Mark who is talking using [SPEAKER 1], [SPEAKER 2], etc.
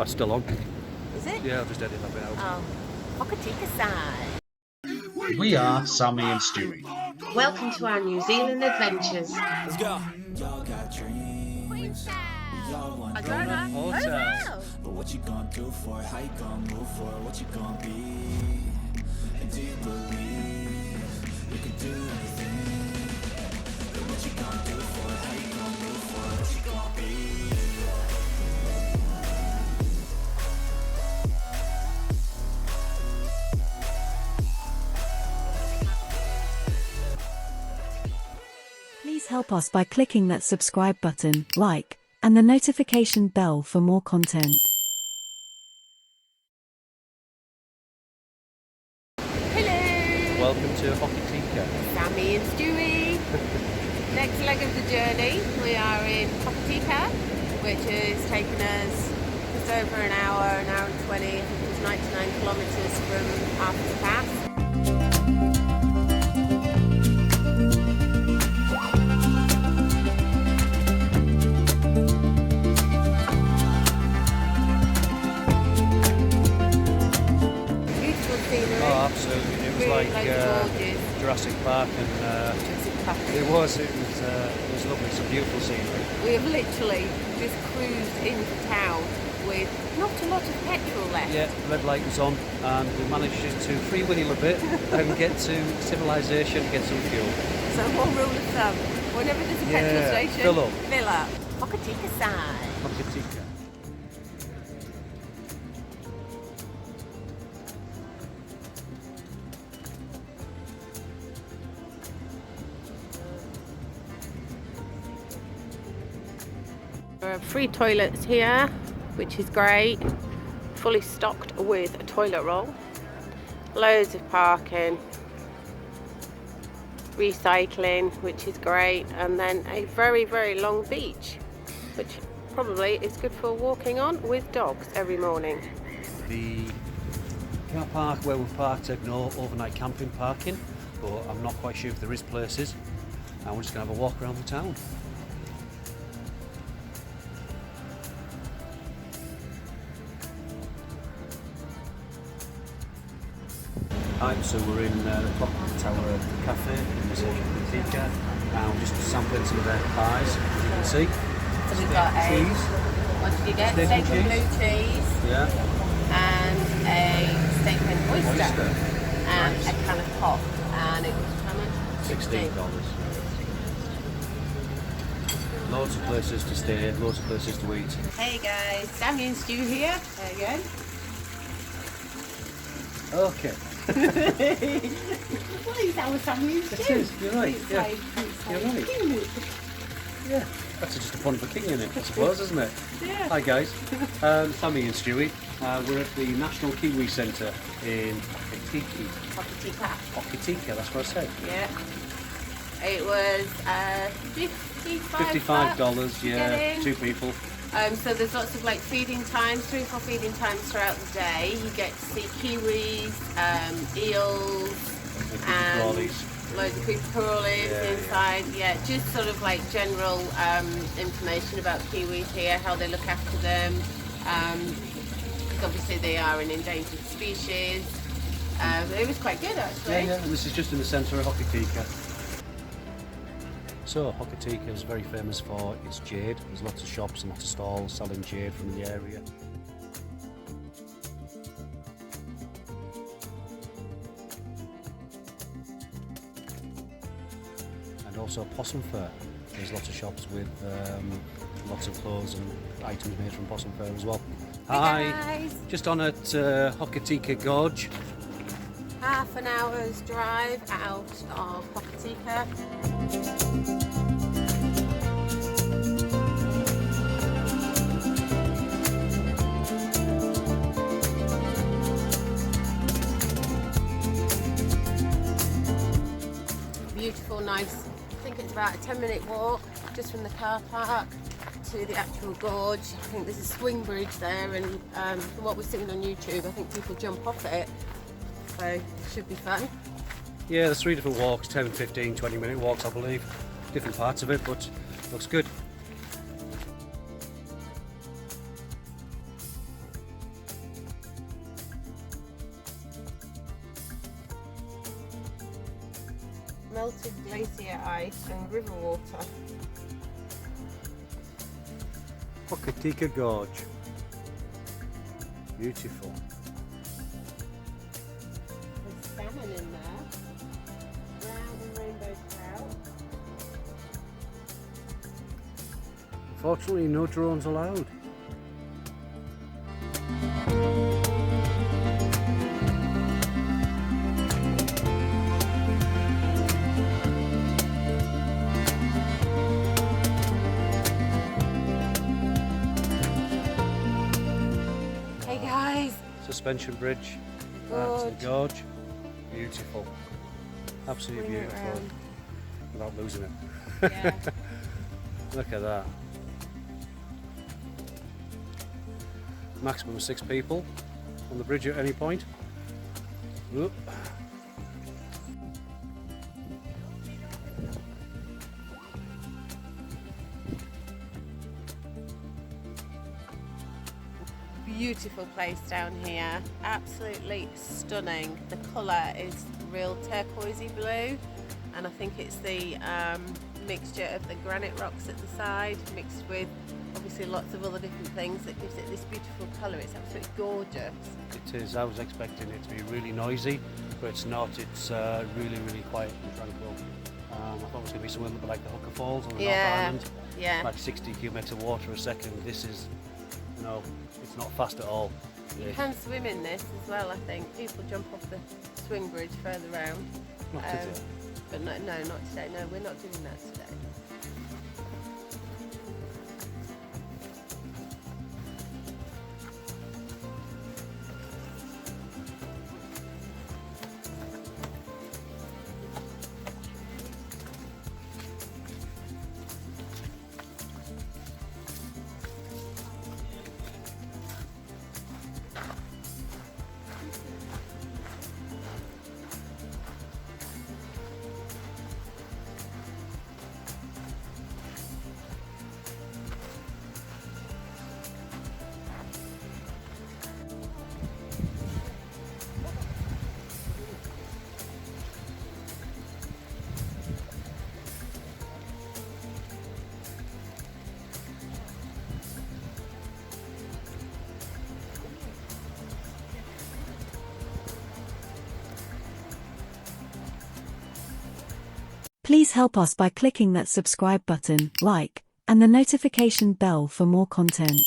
[SPEAKER 1] Oh, it's still on.
[SPEAKER 2] Is it?
[SPEAKER 1] Yeah, I'll just edit that bit out.
[SPEAKER 2] Oh, Hokitika side.
[SPEAKER 3] We are Samm'y and Stue'y.
[SPEAKER 2] Welcome to our New Zealand adventures.
[SPEAKER 4] Let's go.
[SPEAKER 2] Queenstown.
[SPEAKER 4] I
[SPEAKER 2] don't know.
[SPEAKER 1] Hotel.
[SPEAKER 4] But what you gonna do for it? How you gonna move for it? What you gonna be? And do you believe you can do anything? But what you gonna do for it? How you gonna move for it? What you gonna be?
[SPEAKER 5] Please help us by clicking that subscribe button, like, and the notification bell for more content.
[SPEAKER 2] Hello.
[SPEAKER 1] Welcome to Hokitika.
[SPEAKER 2] Samm'y and Stue'y. Next leg of the journey, we are in Hokitika, which has taken us just over an hour and 20. I think it was 99 kilometres from Arthur's Pass.
[SPEAKER 1] Oh, absolutely. It was
[SPEAKER 2] Really
[SPEAKER 1] like Jurassic Park, and it was lovely. Some beautiful scenery.
[SPEAKER 2] We have literally just cruised into town with not a lot of petrol left.
[SPEAKER 1] Yeah, red light was on, and we managed to freewheel a bit and get to civilization, get some fuel.
[SPEAKER 2] So one rule of thumb, whenever there's a petrol station,
[SPEAKER 1] fill up.
[SPEAKER 2] Fill up. Hokitika side.
[SPEAKER 1] Hokitika.
[SPEAKER 2] There are free toilets here, which is great. Fully stocked with a toilet roll. Loads of parking. Recycling, which is great. And then a very, very long beach, which probably is good for walking on with dogs every morning.
[SPEAKER 1] The car park where we've parked had no overnight camping parking, but I'm not quite sure if there is places. And we're just going to have a walk around the town. Right, so we're in the Clock Tower Cafe in the centre of Hokitika, and we're just sampling some of their pies, as you can see.
[SPEAKER 2] So we've got
[SPEAKER 1] cheese.
[SPEAKER 2] What did you get?
[SPEAKER 1] Steak and
[SPEAKER 2] and blue cheese.
[SPEAKER 1] Yeah.
[SPEAKER 2] And a steak and oyster. And
[SPEAKER 1] Nice.
[SPEAKER 2] a can of pop. And it was how much?
[SPEAKER 1] $16. Loads of places to stay, loads of places to eat.
[SPEAKER 2] Hey guys, Samm'y and Stu here again.
[SPEAKER 1] Okay.
[SPEAKER 2] Well, is that what Samm'y and Stu?
[SPEAKER 1] It is, you're right.
[SPEAKER 2] It's
[SPEAKER 1] Yeah.
[SPEAKER 2] like,
[SPEAKER 1] You're right. Yeah, that's just a pun for king in it, I suppose, isn't it?
[SPEAKER 2] Yeah.
[SPEAKER 1] Hi guys, Samm'y and Stue'y. We're at the National Kiwi Centre in
[SPEAKER 2] Hokitika.
[SPEAKER 1] Hokitika, that's what I said.
[SPEAKER 2] Yeah. It was
[SPEAKER 1] $55,
[SPEAKER 2] to get
[SPEAKER 1] yeah,
[SPEAKER 2] in.
[SPEAKER 1] 2 people.
[SPEAKER 2] So there's lots of like feeding times, 3 or 4 feeding times throughout the day. You get to see kiwis, eels, and loads of creepy crawlies inside. Yeah, just sort of like general information about kiwis here, how they look after them. Because obviously they are an endangered species. It was quite good actually.
[SPEAKER 1] Yeah, and this is just in the centre of Hokitika. So Hokitika is very famous for its jade. There's lots of shops and lots of stalls selling jade from the area. And also possum fur. There's lots of shops with lots of clothes and items made from possum fur as well.
[SPEAKER 2] Hi guys.
[SPEAKER 1] Just on at Hokitika Gorge.
[SPEAKER 2] Half an hour's drive out of Hokitika. Beautiful, nice. I think it's about a 10-minute walk just from the car park to the actual gorge. I think there's a swing bridge there, and from what we're seeing on YouTube, I think people jump off it. So it should be fun.
[SPEAKER 1] Yeah, there's 3 different walks, 10, 15, 20-minute walks, I believe. Different parts of it, but looks good.
[SPEAKER 2] melted glacier ice and river water.
[SPEAKER 1] Hokitika Gorge. Beautiful.
[SPEAKER 2] There's salmon in there. Brown and rainbow trout.
[SPEAKER 1] Unfortunately, no drones allowed.
[SPEAKER 2] Hey guys!
[SPEAKER 1] Suspension bridge at the gorge. Beautiful. Absolutely
[SPEAKER 2] Swing it
[SPEAKER 1] beautiful.
[SPEAKER 2] round.
[SPEAKER 1] Without losing it.
[SPEAKER 2] Yeah.
[SPEAKER 1] Look at that. Maximum of 6 people on the bridge at any point. Whoop.
[SPEAKER 2] Beautiful place down here, absolutely stunning. The colour is real turquoisey blue, and I think it's the mixture of the granite rocks at the side mixed with obviously lots of other different things that gives it this beautiful colour. It's absolutely gorgeous.
[SPEAKER 1] It is. I was expecting it to be really noisy, but it's not. It's really quiet and tranquil. I thought it was going to be something like the Hooker Falls on the North Island,
[SPEAKER 2] Yeah.
[SPEAKER 1] like 60 cubic metre of water a second. This is, you know, it's not fast at all.
[SPEAKER 2] You can swim in this as well, I think. People jump off the swing bridge further round.
[SPEAKER 1] Not today.
[SPEAKER 2] But no, not today. No, we're not doing that today.
[SPEAKER 5] Please help us by clicking that subscribe button, like, and the notification bell for more content.